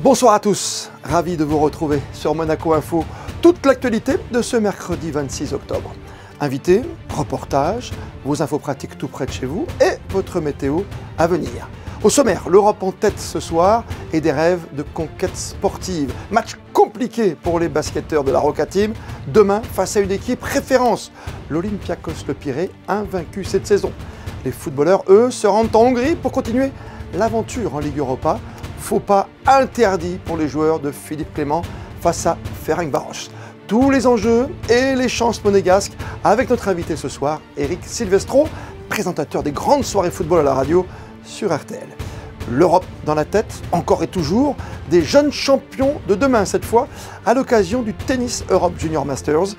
Bonsoir à tous, ravi de vous retrouver sur Monaco Info. Toute l'actualité de ce mercredi 26 octobre. Invités, reportages, vos infos pratiques tout près de chez vous et votre météo à venir. Au sommaire, l'Europe en tête ce soir et des rêves de conquête sportive. Match compliqué pour les basketteurs de la Roca Team. Demain, face à une équipe référence, l'Olympiakos Le Pirée, invaincu cette saison. Les footballeurs, eux, se rendent en Hongrie pour continuer l'aventure en Ligue Europa. Faux pas interdit pour les joueurs de Philippe Clement face à Ferencváros. Tous les enjeux et les chances monégasques avec notre invité ce soir, Eric Silvestro, présentateur des grandes soirées football à la radio sur RTL. L'Europe dans la tête, encore et toujours, des jeunes champions de demain cette fois, à l'occasion du Tennis Europe Junior Masters.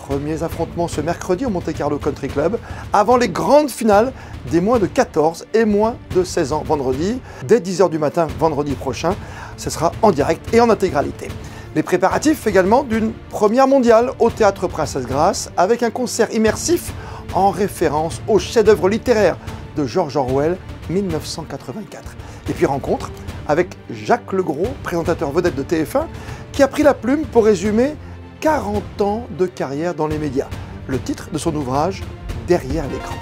Premiers affrontements ce mercredi au Monte Carlo Country Club, avant les grandes finales des moins de 14 et moins de 16 ans vendredi, dès 10 h du matin vendredi prochain. Ce sera en direct et en intégralité. Les préparatifs également d'une première mondiale au Théâtre Princesse Grace, avec un concert immersif en référence au chef-d'œuvre littéraire de George Orwell, 1984. Et puis rencontre avec Jacques Legros, présentateur vedette de TF1, qui a pris la plume pour résumer 40 ans de carrière dans les médias. Le titre de son ouvrage, Derrière l'écran.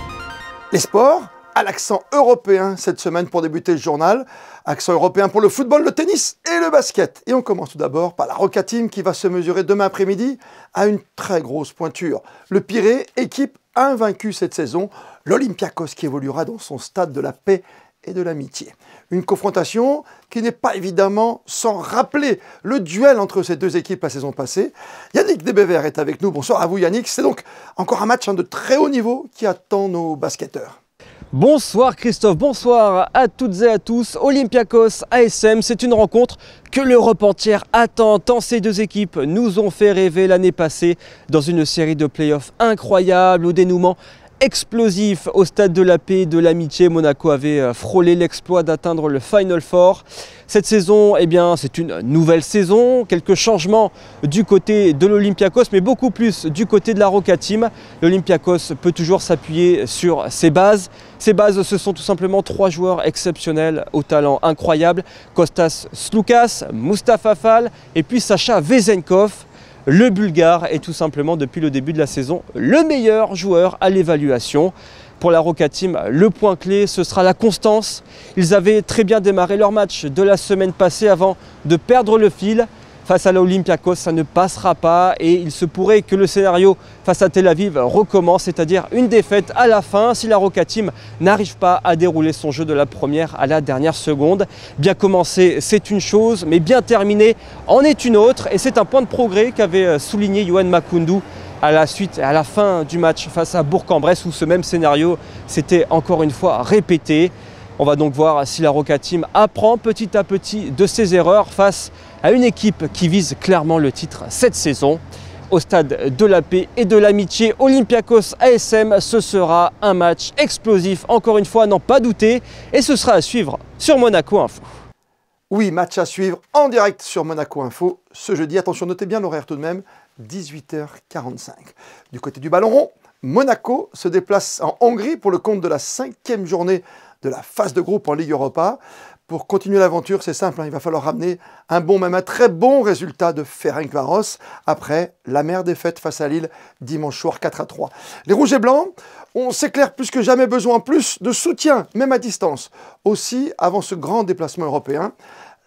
Les sports, à l'accent européen cette semaine pour débuter le journal. Accent européen pour le football, le tennis et le basket. Et on commence tout d'abord par la Roca Team qui va se mesurer demain après-midi à une très grosse pointure. Le Pirée, équipe invaincue cette saison. L'Olympiakos qui évoluera dans son stade de la paix et de l'amitié. Une confrontation qui n'est pas évidemment sans rappeler le duel entre ces deux équipes la saison passée. Yannick Desbévert est avec nous. Bonsoir à vous Yannick. C'est donc encore un match de très haut niveau qui attend nos basketteurs. Bonsoir Christophe, bonsoir à toutes et à tous. Olympiakos ASM, c'est une rencontre que l'Europe entière attend, tant ces deux équipes nous ont fait rêver l'année passée dans une série de playoffs incroyables au dénouement explosif au stade de la paix et de l'amitié. Monaco avait frôlé l'exploit d'atteindre le Final Four. Cette saison, eh bien, c'est une nouvelle saison, quelques changements du côté de l'Olympiakos, mais beaucoup plus du côté de la Roca Team. L'Olympiakos peut toujours s'appuyer sur ses bases. Ces bases, ce sont tout simplement trois joueurs exceptionnels au talent incroyable. Kostas Sloukas, Mustapha Fall et puis Sacha Vezenkov. Le Bulgare est tout simplement, depuis le début de la saison, le meilleur joueur à l'évaluation. Pour la Roca Team, le point clé, ce sera la constance. Ils avaient très bien démarré leur match de la semaine passée avant de perdre le fil. Face à l'Olympiakos, ça ne passera pas et il se pourrait que le scénario face à Tel Aviv recommence, c'est-à-dire une défaite à la fin si la Roca Team n'arrive pas à dérouler son jeu de la première à la dernière seconde. Bien commencer, c'est une chose, mais bien terminer en est une autre et c'est un point de progrès qu'avait souligné Yohan Makoundou à la fin du match face à Bourg-en-Bresse où ce même scénario s'était encore une fois répété. On va donc voir si la Roca Team apprend petit à petit de ses erreurs face à une équipe qui vise clairement le titre cette saison. Au stade de la paix et de l'amitié, Olympiakos ASM, ce sera un match explosif, encore une fois, n'en pas douter, et ce sera à suivre sur Monaco Info. Oui, match à suivre en direct sur Monaco Info ce jeudi. Attention, notez bien l'horaire tout de même, 18 h 45. Du côté du ballon rond, Monaco se déplace en Hongrie pour le compte de la 5e journée de la phase de groupe en Ligue Europa. Pour continuer l'aventure, c'est simple, il va falloir ramener un bon, même un très bon résultat de Ferencváros après l'amère défaite face à Lille dimanche soir 4-3. Les Rouges et Blancs ont, c'est clair, plus que jamais besoin plus de soutien, même à distance. Aussi, avant ce grand déplacement européen,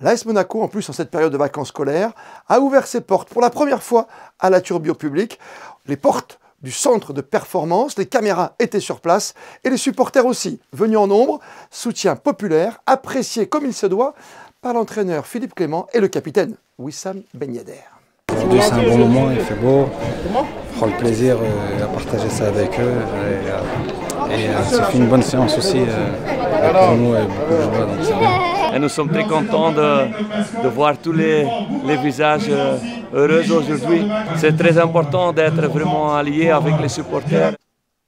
l'AS Monaco, en plus en cette période de vacances scolaires, a ouvert ses portes pour la première fois à la turbio publique. Les portes du centre de performance, les caméras étaient sur place et les supporters aussi, venus en nombre, soutien populaire, apprécié comme il se doit par l'entraîneur Philippe Clement et le capitaine Wissam Ben Yedder. Aujourd'hui c'est un bon moment, il fait beau, on prend le plaisir à partager ça avec eux et ça fait une bonne séance aussi pour nous et beaucoup de joie, donc c'est bien. Et nous sommes très contents de voir tous les visages heureux aujourd'hui. C'est très important d'être vraiment allié avec les supporters.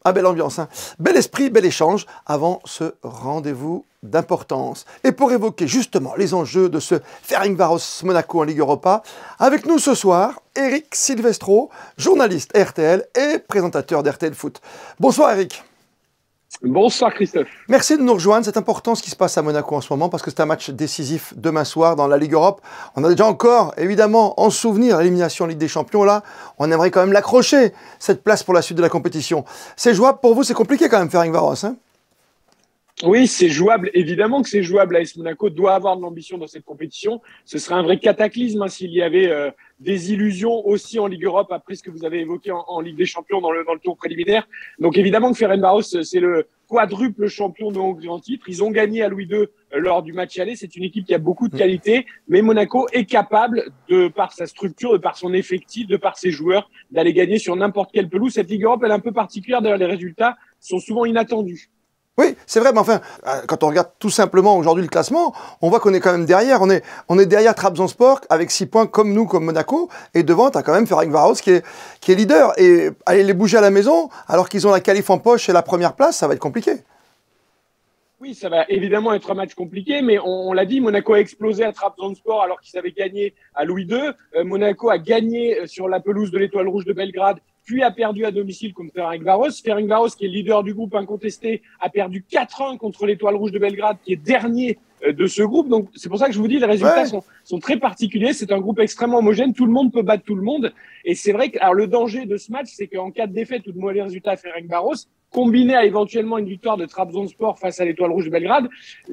Ah, belle ambiance, hein. Bel esprit, bel échange avant ce rendez-vous d'importance. Et pour évoquer justement les enjeux de ce Ferencváros Monaco en Ligue Europa, avec nous ce soir, Eric Silvestro, journaliste RTL et présentateur d'RTL Foot. Bonsoir Eric. Bonsoir Christophe. Merci de nous rejoindre. C'est important ce qui se passe à Monaco en ce moment parce que c'est un match décisif demain soir dans la Ligue Europe. On a déjà encore, évidemment, en souvenir l'élimination en Ligue des Champions. Là, on aimerait quand même l'accrocher, cette place pour la suite de la compétition. C'est jouable pour vous? C'est compliqué quand même, Ferencváros, hein? Oui, c'est jouable. Évidemment que c'est jouable. AS Monaco doit avoir de l'ambition dans cette compétition. Ce serait un vrai cataclysme s'il y avait des illusions aussi en Ligue Europe après ce que vous avez évoqué en Ligue des Champions dans le tour préliminaire. Donc évidemment que Ferencváros, c'est le quadruple champion de Hongrie en titre. Ils ont gagné à Louis II lors du match aller. C'est une équipe qui a beaucoup de qualité, mais Monaco est capable, de par sa structure, de par son effectif, de par ses joueurs, d'aller gagner sur n'importe quelle pelouse. Cette Ligue Europe, elle est un peu particulière. D'ailleurs, les résultats sont souvent inattendus. Oui, c'est vrai, mais enfin, quand on regarde tout simplement aujourd'hui le classement, on voit qu'on est quand même derrière. On est derrière Trabzonspor avec 6 points comme nous, comme Monaco. Et devant, tu as quand même Ferencváros qui est leader. Et aller les bouger à la maison, alors qu'ils ont la qualif en poche et la première place, ça va être compliqué. Oui, ça va évidemment être un match compliqué, mais on l'a dit, Monaco a explosé à Trabzonspor alors qu'ils avaient gagné à Louis II. Monaco a gagné sur la pelouse de l'Étoile Rouge de Belgrade, puis a perdu à domicile contre Ferencváros. Ferencváros, qui est leader du groupe incontesté, a perdu 4-1 contre l'Étoile Rouge de Belgrade, qui est dernier de ce groupe. Donc, c'est pour ça que je vous dis, les résultats sont très particuliers. C'est un groupe extrêmement homogène. Tout le monde peut battre tout le monde. Et c'est vrai que, alors, le danger de ce match, c'est qu'en cas de défaite ou de mauvais résultats à Ferencváros, combiné à éventuellement une victoire de Trabzonspor face à l'Étoile Rouge de Belgrade,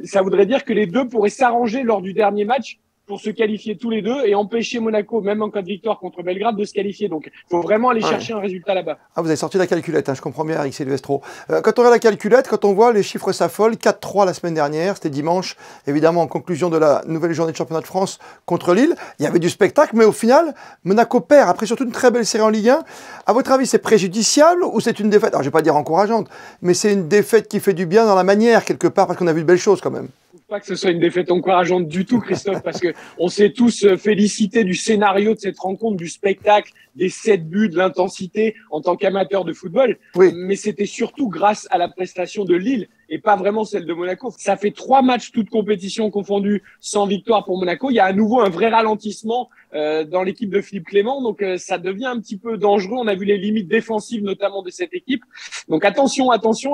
ça voudrait dire que les deux pourraient s'arranger lors du dernier match pour se qualifier tous les deux et empêcher Monaco, même en cas de victoire contre Belgrade, de se qualifier. Donc, il faut vraiment aller chercher un résultat là-bas. Ah, vous avez sorti la calculette, hein, je comprends bien, Eric Silvestro. Quand on regarde la calculette, quand on voit les chiffres s'affolent, 4-3 la semaine dernière, c'était dimanche, évidemment, en conclusion de la nouvelle journée de championnat de France contre Lille. Il y avait du spectacle, mais au final, Monaco perd, après surtout une très belle série en Ligue 1. À votre avis, c'est préjudiciable ou c'est une défaite? Alors, je ne vais pas dire encourageante, mais c'est une défaite qui fait du bien dans la manière, quelque part, parce qu'on a vu de belles choses quand même. Pas que ce soit une défaite encourageante du tout, Christophe, parce que on s'est tous félicités du scénario de cette rencontre, du spectacle, des 7 buts, de l'intensité en tant qu'amateur de football. Oui. Mais c'était surtout grâce à la prestation de Lille et pas vraiment celle de Monaco. Ça fait 3 matchs, toutes compétitions confondues, sans victoire pour Monaco. Il y a à nouveau un vrai ralentissement dans l'équipe de Philippe Clément. Donc, ça devient un petit peu dangereux. On a vu les limites défensives, notamment de cette équipe. Donc, attention.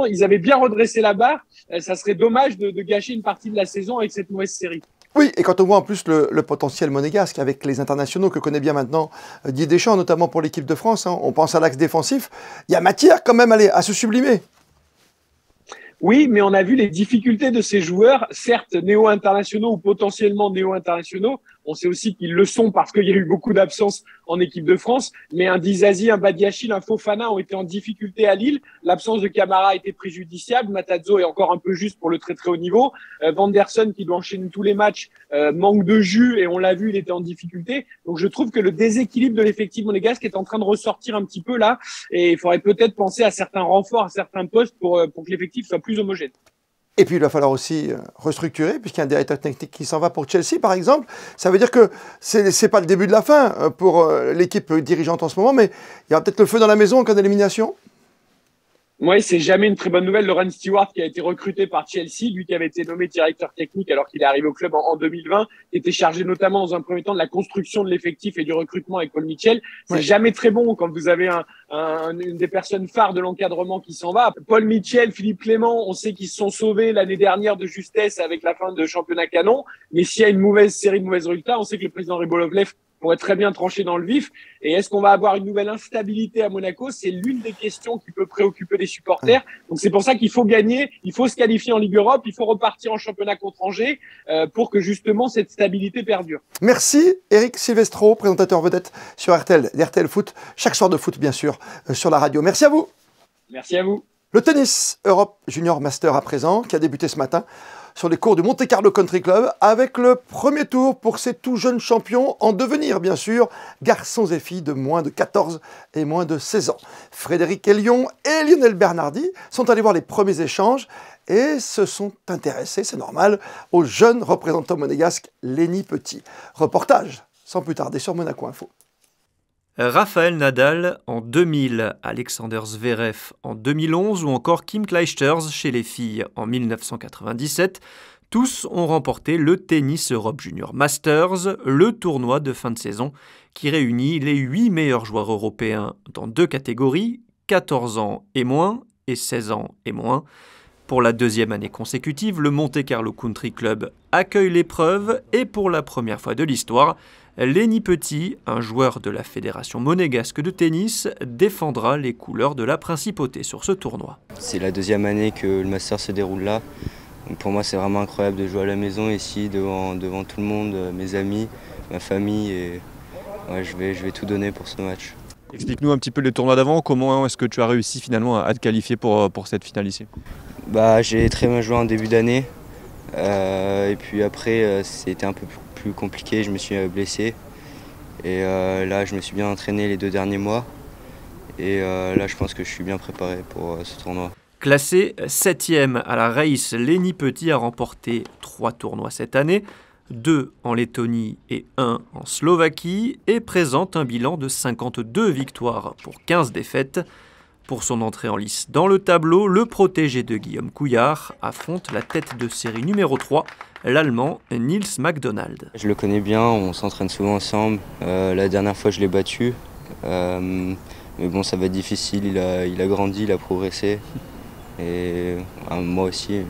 Ils avaient bien redressé la barre. Ça serait dommage de gâcher une partie de la saison avec cette mauvaise série. Oui, et quand on voit en plus le potentiel monégasque avec les internationaux que connaît bien maintenant Didier Deschamps, notamment pour l'équipe de France, hein, on pense à l'axe défensif, il y a matière quand même à se sublimer. Oui, mais on a vu les difficultés de ces joueurs, certes néo-internationaux ou potentiellement néo-internationaux. On sait aussi qu'ils le sont parce qu'il y a eu beaucoup d'absences en équipe de France. Mais un Dizazi, un Badiachil, un Fofana ont été en difficulté à Lille. L'absence de Camara a été préjudiciable. Matarazzo est encore un peu juste pour le très très haut niveau. Vanderson, qui doit enchaîner tous les matchs, manque de jus et on l'a vu, il était en difficulté. Donc je trouve que le déséquilibre de l'effectif monégasque est en train de ressortir un petit peu là. Et il faudrait peut-être penser à certains renforts, à certains postes pour que l'effectif soit plus homogène. Et puis, il va falloir aussi restructurer, puisqu'il y a un directeur technique qui s'en va pour Chelsea, par exemple. Ça veut dire que c'est pas le début de la fin pour l'équipe dirigeante en ce moment, mais il y aura peut-être le feu dans la maison en cas d'élimination. Oui, c'est jamais une très bonne nouvelle. Laurent Stewart, qui a été recruté par Chelsea, lui qui avait été nommé directeur technique alors qu'il est arrivé au club en 2020, qui était chargé notamment dans un premier temps de la construction de l'effectif et du recrutement avec Paul Mitchell. C'est jamais très bon quand vous avez une des personnes phares de l'encadrement qui s'en va. Paul Mitchell, Philippe Clément, on sait qu'ils se sont sauvés l'année dernière de justesse avec la fin de championnat canon. Mais s'il y a une mauvaise série de mauvais résultats, on sait que le président Rybolovlev pourrait très bien trancher dans le vif. Et est-ce qu'on va avoir une nouvelle instabilité à Monaco? C'est l'une des questions qui peut préoccuper les supporters. Donc c'est pour ça qu'il faut gagner, il faut se qualifier en Ligue Europe, il faut repartir en championnat contre Angers pour que justement cette stabilité perdure. Merci Eric Silvestro, présentateur vedette sur RTL Foot, chaque soir de foot bien sûr, sur la radio. Merci à vous. Merci à vous. Le tennis Europe Junior Master à présent, qui a débuté ce matin sur les cours du Monte Carlo Country Club, avec le premier tour pour ces tout jeunes champions en devenir, bien sûr, garçons et filles de moins de 14 et moins de 16 ans. Frédéric Elion et Lionel Bernardi sont allés voir les premiers échanges et se sont intéressés, c'est normal, au jeune représentant monégasque Lenny Petit. Reportage, sans plus tarder, sur Monaco Info. Rafael Nadal en 2000, Alexander Zverev en 2011 ou encore Kim Clijsters chez les filles en 1997, tous ont remporté le Tennis Europe Junior Masters, le tournoi de fin de saison qui réunit les 8 meilleurs joueurs européens dans 2 catégories, 14 ans et moins et 16 ans et moins. Pour la deuxième année consécutive, le Monte Carlo Country Club accueille l'épreuve et pour la première fois de l'histoire, Lenny Petit, un joueur de la Fédération monégasque de tennis, défendra les couleurs de la principauté sur ce tournoi. C'est la deuxième année que le Master se déroule là. Donc pour moi, c'est vraiment incroyable de jouer à la maison ici, devant tout le monde, mes amis, ma famille. Et ouais, je vais tout donner pour ce match. Explique-nous un petit peu le tournoi d'avant. Comment est-ce que tu as réussi finalement à te qualifier pour cette finale ici? J'ai très bien joué en début d'année. Et puis après, c'était un peu plus compliqué. Je me suis blessé. Et là, je me suis bien entraîné les 2 derniers mois. Et là, je pense que je suis bien préparé pour ce tournoi. Classé 7e à la Race, Lenny Petit a remporté 3 tournois cette année, 2 en Lettonie et 1 en Slovaquie, et présente un bilan de 52 victoires pour 15 défaites. Pour son entrée en lice dans le tableau, le protégé de Guillaume Couillard affronte la tête de série numéro 3, l'Allemand Nils McDonald. Je le connais bien, on s'entraîne souvent ensemble. La dernière fois, je l'ai battu. Mais bon, ça va être difficile, il a grandi, il a progressé. Et moi aussi,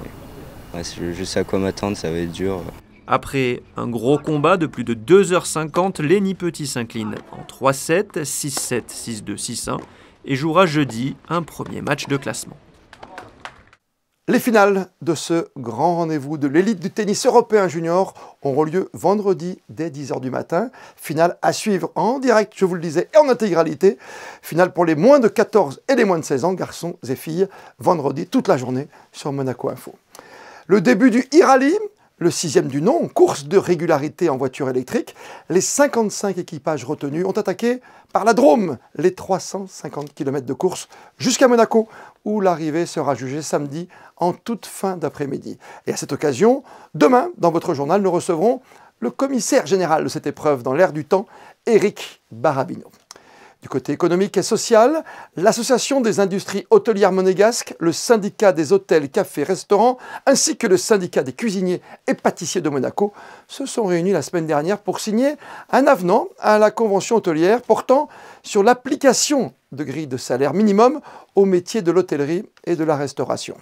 je sais à quoi m'attendre, ça va être dur. Après un gros combat de plus de 2h50, Lenny Petit s'incline en 3-7, 6-7, 6-2, 6-1 et jouera jeudi un premier match de classement. Les finales de ce grand rendez-vous de l'élite du tennis européen junior auront lieu vendredi dès 10h du matin. Finale à suivre en direct, je vous le disais, et en intégralité. Finale pour les moins de 14 et les moins de 16 ans, garçons et filles, vendredi toute la journée sur Monaco Info. Le début du e-rally, le 6e du nom, course de régularité en voiture électrique. Les 55 équipages retenus ont attaqué par la Drôme les 350 km de course jusqu'à Monaco, où l'arrivée sera jugée samedi en toute fin d'après-midi. Et à cette occasion, demain, dans votre journal, nous recevrons le commissaire général de cette épreuve dans l'air du temps, Éric Barabino. Du côté économique et social, l'Association des industries hôtelières monégasques, le syndicat des hôtels, cafés, restaurants, ainsi que le syndicat des cuisiniers et pâtissiers de Monaco se sont réunis la semaine dernière pour signer un avenant à la convention hôtelière portant sur l'application de grilles de salaire minimum au métier de l'hôtellerie et de la restauration.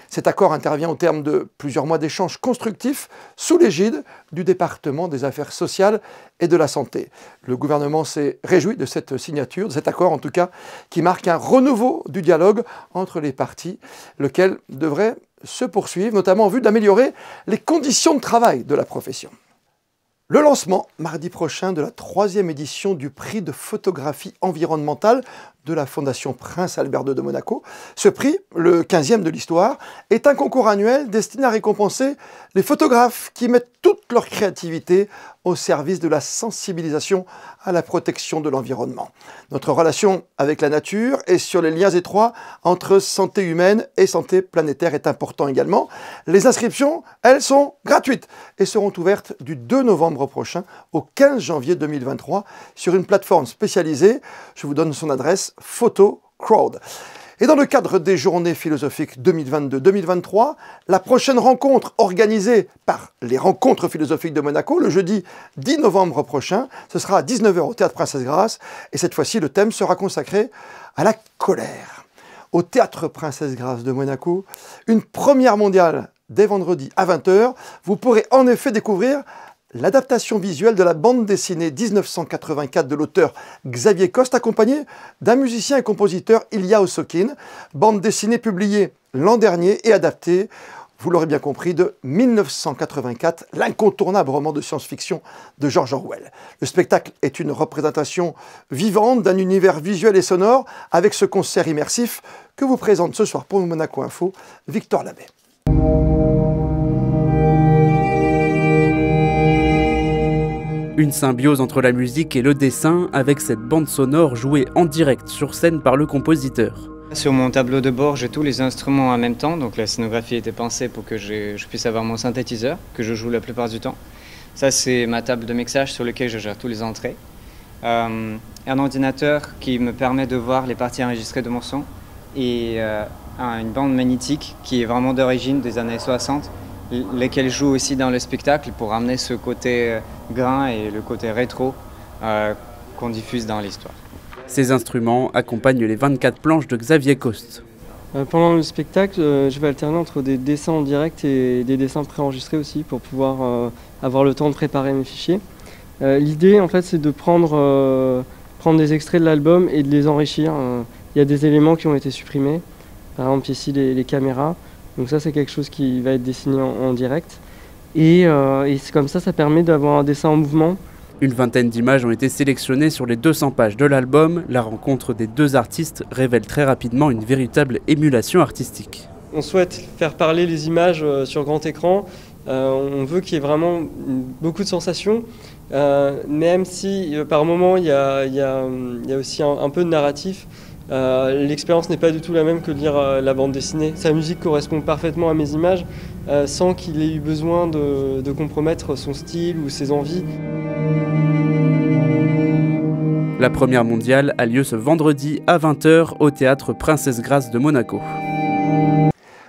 Cet accord intervient au terme de plusieurs mois d'échanges constructifs sous l'égide du département des affaires sociales et de la santé. Le gouvernement s'est réjoui de cette signature, de cet accord en tout cas, qui marque un renouveau du dialogue entre les parties, lequel devrait se poursuivre, notamment en vue d'améliorer les conditions de travail de la profession. Le lancement, mardi prochain, de la 3e édition du prix de photographie environnementale de la Fondation Prince Albert II de Monaco. Ce prix, le 15e de l'histoire, est un concours annuel destiné à récompenser les photographes qui mettent toute leur créativité au service de la sensibilisation à la protection de l'environnement. Notre relation avec la nature et sur les liens étroits entre santé humaine et santé planétaire est important également. Les inscriptions, elles, sont gratuites et seront ouvertes du 2 novembre prochain au 15 janvier 2023 sur une plateforme spécialisée. Je vous donne son adresse, PhotoCrowd. Et dans le cadre des Journées philosophiques 2022-2023, la prochaine rencontre organisée par les Rencontres philosophiques de Monaco, le jeudi 10 novembre prochain, ce sera à 19h au Théâtre Princesse Grace. Et cette fois-ci, le thème sera consacré à la colère. Au Théâtre Princesse Grace de Monaco, une première mondiale dès vendredi à 20h. Vous pourrez en effet découvrir l'adaptation visuelle de la bande dessinée 1984 de l'auteur Xavier Coste, accompagné d'un musicien et compositeur, Ilya Osokin, bande dessinée publiée l'an dernier et adaptée, vous l'aurez bien compris, de 1984, l'incontournable roman de science-fiction de George Orwell. Le spectacle est une représentation vivante d'un univers visuel et sonore avec ce concert immersif que vous présente ce soir pour Monaco Info, Victor Labbé. Une symbiose entre la musique et le dessin avec cette bande sonore jouée en direct sur scène par le compositeur. Sur mon tableau de bord, j'ai tous les instruments en même temps, donc la scénographie était pensée pour que je puisse avoir mon synthétiseur, que je joue la plupart du temps. Ça, c'est ma table de mixage sur laquelle je gère tous les entrées. Un ordinateur qui me permet de voir les parties enregistrées de mon son et une bande magnétique qui est vraiment d'origine des années 60, lesquelles jouent aussi dans le spectacle pour amener ce côté grain et le côté rétro qu'on diffuse dans l'histoire. Ces instruments accompagnent les 24 planches de Xavier Coste. Pendant le spectacle, je vais alterner entre des dessins en direct et des dessins préenregistrés aussi pour pouvoir avoir le temps de préparer mes fichiers. L'idée, en fait, c'est de prendre des extraits de l'album et de les enrichir. Il y a des éléments qui ont été supprimés, par exemple ici les caméras. Donc ça, c'est quelque chose qui va être dessiné en direct. Et c'est comme ça permet d'avoir un dessin en mouvement. Une vingtaine d'images ont été sélectionnées sur les 200 pages de l'album. La rencontre des deux artistes révèle très rapidement une véritable émulation artistique. On souhaite faire parler les images sur grand écran. On veut qu'il y ait vraiment beaucoup de sensations, même si par moments il y a aussi un peu de narratif. L'expérience n'est pas du tout la même que de lire la bande dessinée. Sa musique correspond parfaitement à mes images, sans qu'il ait eu besoin de compromettre son style ou ses envies. La première mondiale a lieu ce vendredi à 20 h au théâtre Princesse Grace de Monaco.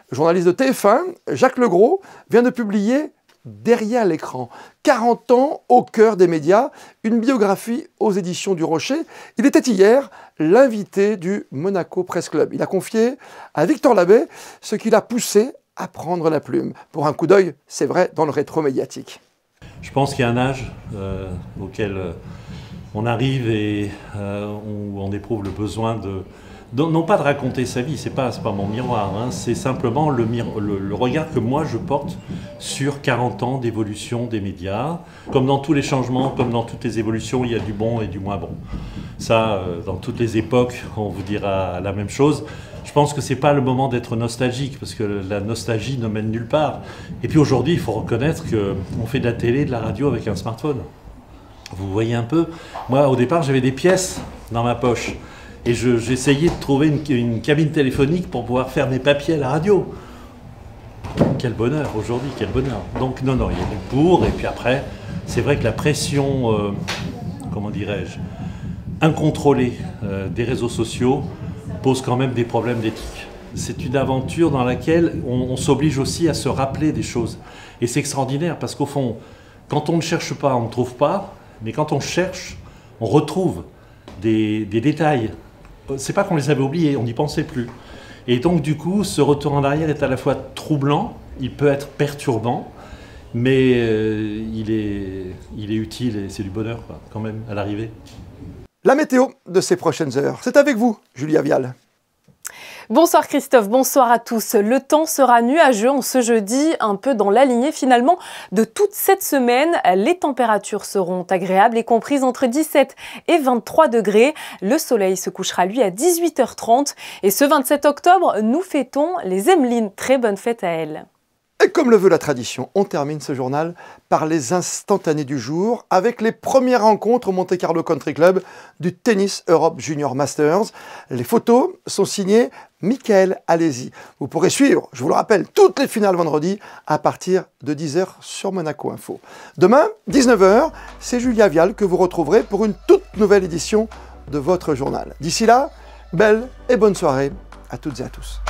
Le journaliste de TF1, Jacques Legros, vient de publier Derrière l'écran, 40 ans au cœur des médias, une biographie aux éditions du Rocher. Il était hier l'invité du Monaco Press Club. Il a confié à Victor Labbé ce qui l'a poussé à prendre la plume. Pour un coup d'œil, c'est vrai, dans le rétro médiatique. Je pense qu'il y a un âge auquel on arrive et où on éprouve le besoin non pas de raconter sa vie, c'est pas mon miroir, hein, c'est simplement le regard que moi je porte sur 40 ans d'évolution des médias. Comme dans tous les changements, comme dans toutes les évolutions, il y a du bon et du moins bon. Ça, dans toutes les époques, on vous dira la même chose. Je pense que c'est pas le moment d'être nostalgique, parce que la nostalgie ne mène nulle part. Et puis aujourd'hui, il faut reconnaître qu'on fait de la télé, de la radio avec un smartphone. Vous voyez un peu, moi au départ j'avais des pièces dans ma poche. Et j'essayais de trouver une cabine téléphonique pour pouvoir faire mes papiers à la radio. Quel bonheur aujourd'hui, quel bonheur. Donc non, il y a du pour, et puis après, c'est vrai que la pression, comment dirais-je, incontrôlée des réseaux sociaux pose quand même des problèmes d'éthique. C'est une aventure dans laquelle on s'oblige aussi à se rappeler des choses. Et c'est extraordinaire parce qu'au fond, quand on ne cherche pas, on ne trouve pas, mais quand on cherche, on retrouve des détails. C'est pas qu'on les avait oubliés, on n'y pensait plus. Et donc du coup, ce retour en arrière est à la fois troublant, il peut être perturbant, mais il est utile et c'est du bonheur quand même à l'arrivée. La météo de ces prochaines heures, c'est avec vous, Julia Vial. Bonsoir Christophe, bonsoir à tous. Le temps sera nuageux en ce jeudi, un peu dans la lignée finalement de toute cette semaine. Les températures seront agréables et comprises entre 17 et 23 degrés. Le soleil se couchera lui à 18 h 30 et ce 27 octobre, nous fêtons les Emmelines. Très bonne fête à elles. Et comme le veut la tradition, on termine ce journal par les instantanés du jour avec les premières rencontres au Monte Carlo Country Club du Tennis Europe Junior Masters. Les photos sont signées Michael Alesi. Vous pourrez suivre, je vous le rappelle, toutes les finales vendredi à partir de 10 h sur Monaco Info. Demain, 19 h, c'est Julia Vial que vous retrouverez pour une toute nouvelle édition de votre journal. D'ici là, belle et bonne soirée à toutes et à tous.